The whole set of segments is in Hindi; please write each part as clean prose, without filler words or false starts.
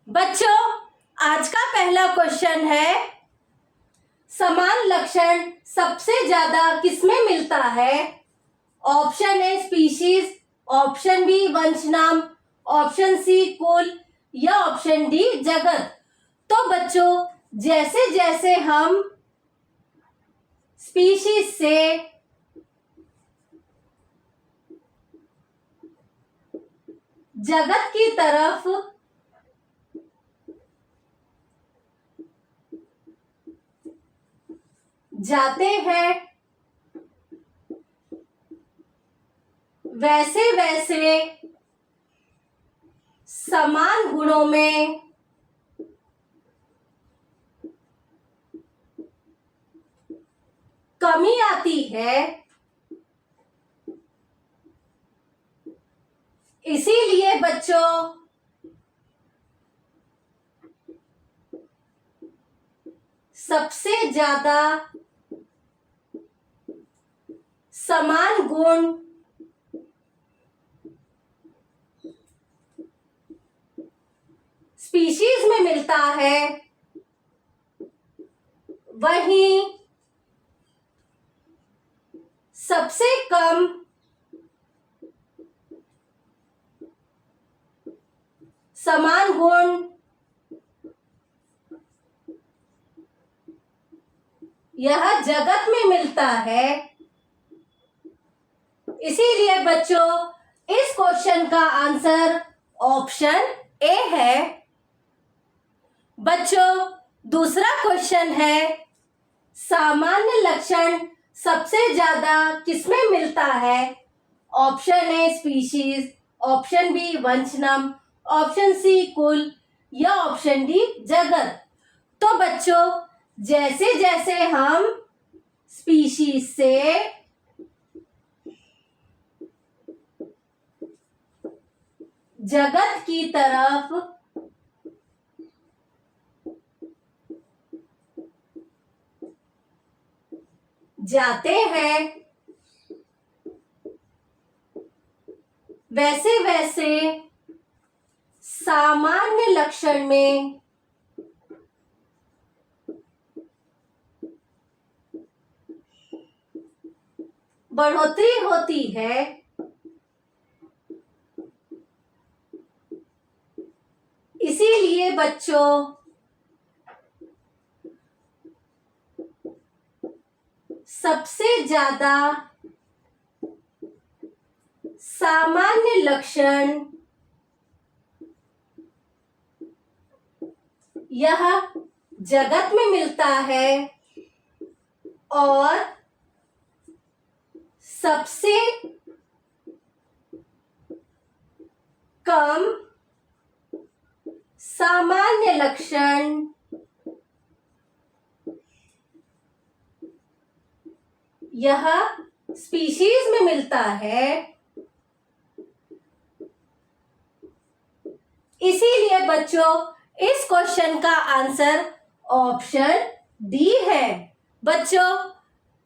बच्चों, आज का पहला क्वेश्चन है, समान लक्षण सबसे ज्यादा किसमें मिलता है? Option A species, option B वंशनाम, ऑप्शन सी कुल या ऑप्शन डी जगत। तो बच्चों, जैसे जैसे हम स्पीशीज से जगत की तरफ जाते हैं, वैसे वैसे समान गुणों में कमी आती है। इसीलिए बच्चों, सबसे ज्यादा समान गुण स्पीशीज में मिलता है, वहीं सबसे कम समान गुण यह जगत में मिलता है। इसीलिए बच्चों, इस क्वेश्चन का आंसर ऑप्शन ए है। बच्चों, दूसरा क्वेश्चन है, सामान्य लक्षण सबसे ज्यादा किसमें मिलता है? Option A species, option B वंशनम, ऑप्शन सी कुल या ऑप्शन डी जगत। तो बच्चों, जैसे जैसे हम स्पीशीज से जगत की तरफ जाते हैं, वैसे वैसे सामान्य लक्षण में बढ़ोतरी होती है। इसीलिए बच्चों, सबसे ज्यादा सामान्य लक्षण यह जगत में मिलता है और सबसे कम सामान्य लक्षण यह स्पीशीज में मिलता है। इसीलिए बच्चों, इस क्वेश्चन का आंसर ऑप्शन डी है। बच्चों,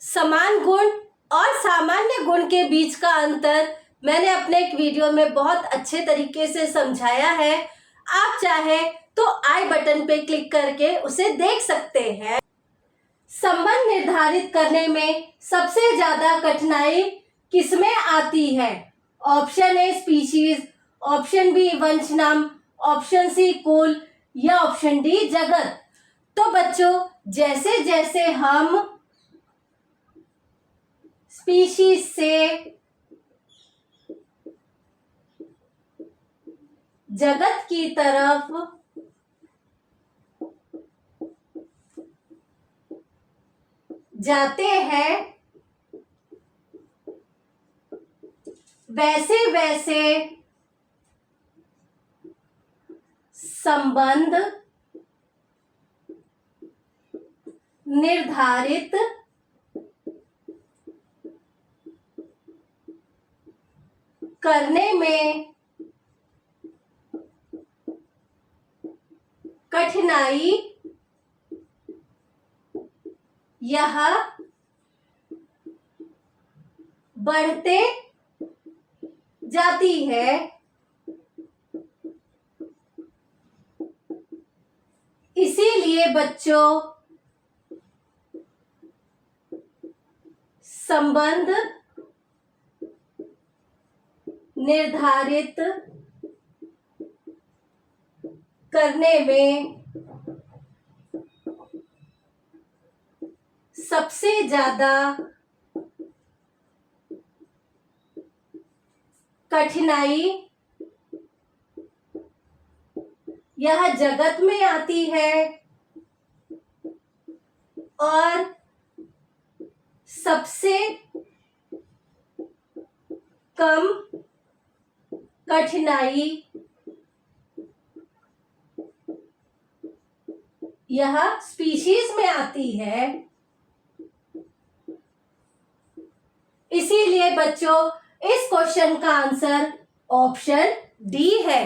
समान गुण और सामान्य गुण के बीच का अंतर मैंने अपने एक वीडियो में बहुत अच्छे तरीके से समझाया है। आप चाहे तो आई बटन पे क्लिक करके उसे देख सकते हैं। संबंध निर्धारित करने में सबसे ज्यादा कठिनाई किसमें आती है? Option A species, option B वंशनाम, ऑप्शन सी कुल या ऑप्शन डी जगत। तो बच्चों, जैसे जैसे हम स्पीशीज से जगत की तरफ जाते हैं, वैसे वैसे संबंध निर्धारित करने में कठिनाई यह बढ़ते जाती है। इसीलिए बच्चों संबंध निर्धारित करने में सबसे ज्यादा कठिनाई यह जगत में आती है और सबसे कम कठिनाई यह स्पीशीज में आती है। इसीलिए बच्चों इस क्वेश्चन का आंसर ऑप्शन डी है।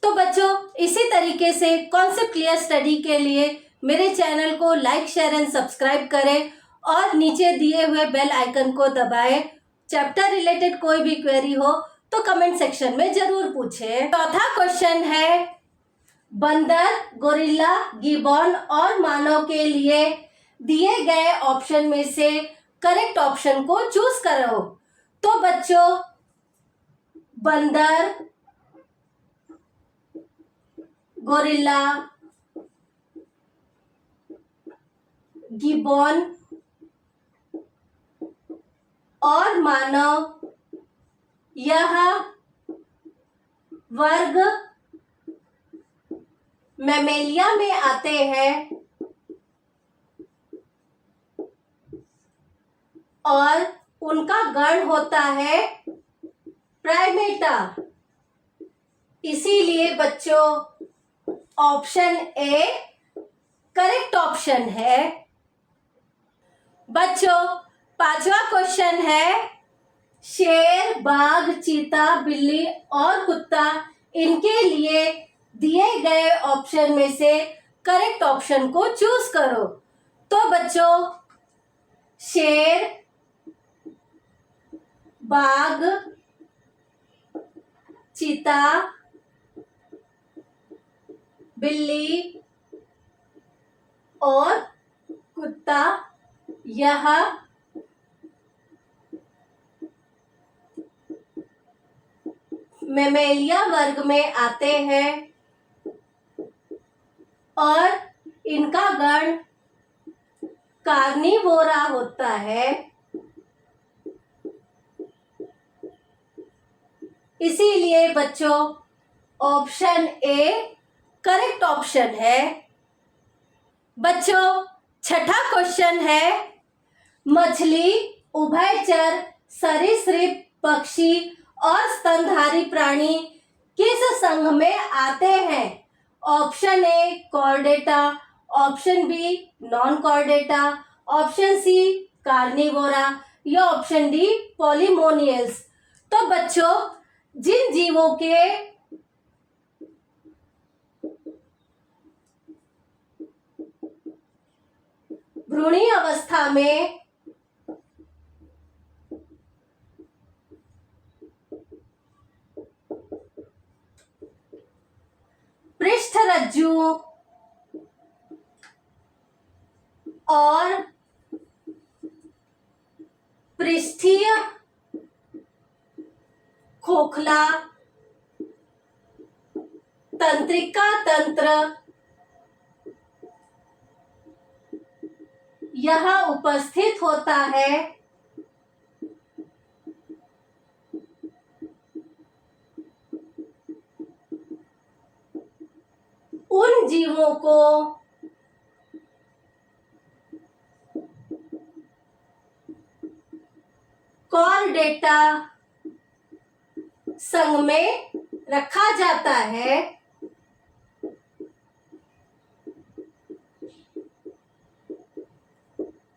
तो बच्चों इसी तरीके से कॉन्सेप्ट क्लियर स्टडी के लिए मेरे चैनल को लाइक शेयर एंड सब्सक्राइब करें और नीचे दिए हुए बेल आइकन को दबाएं। चैप्टर रिलेटेड कोई भी क्वेरी हो तो कमेंट सेक्शन में जरूर पूछें। चौथा क्वेश्चन है, बंदर, गोरिल्ला, गिबॉन और मानव के लिए दिए गए ऑप्शन में से करेक्ट ऑप्शन को चूज करो। तो बच्चों बंदर, गोरिल्ला, गिबॉन और मानव यह वर्ग मैमेलिया में आते हैं और उनका गण होता है प्राइमेटा। इसीलिए बच्चों ऑप्शन ए करेक्ट ऑप्शन है। बच्चों पांचवा क्वेश्चन है, शेर, बाघ, चीता, बिल्ली और कुत्ता, इनके लिए दिए गए ऑप्शन में से करेक्ट ऑप्शन को चूज करो। तो बच्चों शेर, बाघ, चीता, बिल्ली और कुत्ता यह मैमेलिया वर्ग में आते हैं और इनका गण कार्निवोरा होता है। इसीलिए बच्चों ऑप्शन ए करेक्ट ऑप्शन है। बच्चों छठा क्वेश्चन है, मछली, उभयचर, सरीसृप, पक्षी और स्तनधारी प्राणी किस संघ में आते हैं? Option A chordata, option B non chordata, option C carnivora या ऑप्शन डी पॉलीमोनियल्स। तो बच्चों जिन जीवों के भ्रूणीय अवस्था में पृष्ठरज्जु और पृष्ठीय खोखला तंत्रिका तंत्र यह उपस्थित होता है उन जीवों को कॉर्डेटा संघ में रखा जाता है।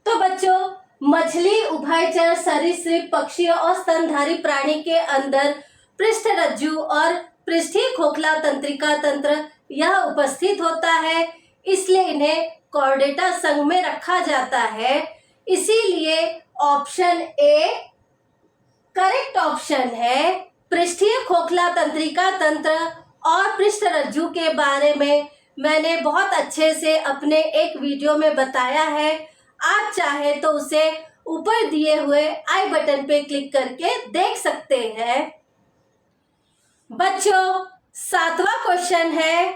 तो बच्चों मछली, उभयचर, सरीसृप, पक्षी और स्तनधारी प्राणी के अंदर पृष्ठरज्जु और पृष्ठीय खोखला तंत्रिका तंत्र यह उपस्थित होता है, इसलिए इन्हें कॉर्डेटा संघ में रखा जाता है। इसीलिए ऑप्शन ए करेक्ट ऑप्शन है। पृष्ठीय खोखला तंत्रिका तंत्र और पृष्ठरज्जु के बारे में मैंने बहुत अच्छे से अपने एक वीडियो में बताया है। आप चाहे तो उसे ऊपर दिए हुए आई बटन पे क्लिक करके देख सकते हैं। बच्चों, 7वां क्वेश्चन है,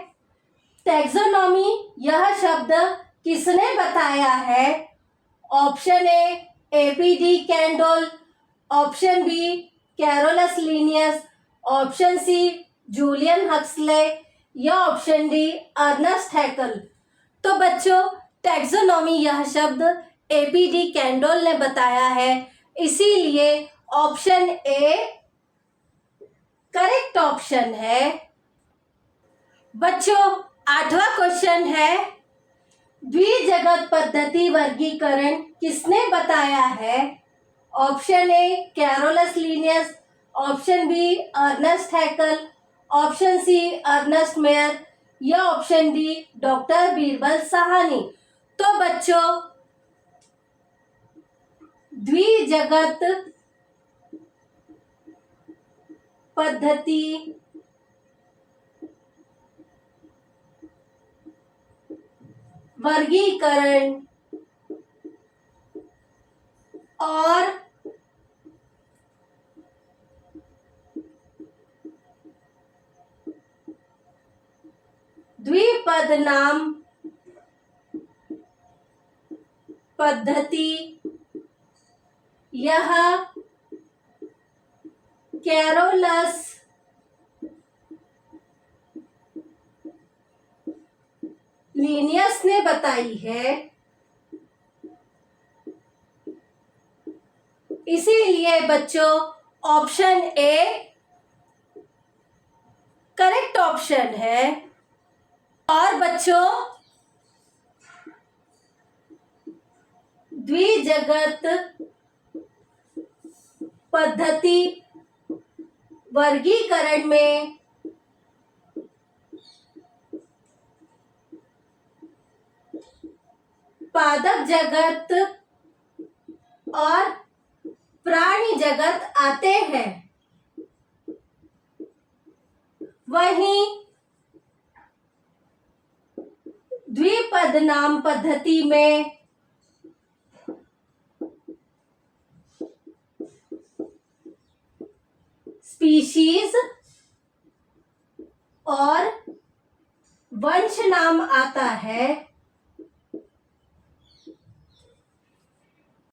टैक्सोनॉमी यह शब्द किसने बताया है? Option A A P de Candolle, option B Carolus Linnaeus, option C Julian Huxley या ऑप्शन डी अर्नेस्ट हैकल। तो बच्चों, टैक्सोनॉमी यह शब्द एपीडी कैंडोल ने बताया है, इसीलिए ऑप्शन ए करेक्ट ऑप्शन है। बच्चों, 8वां क्वेश्चन है, द्विजगत पद्धति वर्गीकरण किसने बताया है? Option A Carolus Linnaeus, option B Ernst Haeckel, option C Ernst Mayr या option D doctor Birbal Sahni. तो बच्चों, द्विजगत पद्धति वर्गीकरण और द्विपद नाम पद्धति यह कैरोलस लिनियस ने बताई है, इसीलिए बच्चों ऑप्शन ए करेक्ट ऑप्शन है। और बच्चों, द्विजगत पद्धति वर्गीकरण में पादप जगत और प्राणी जगत आते हैं, वहीं द्विपद नाम पद्धति में स्पीशीज और वंश नाम आता है।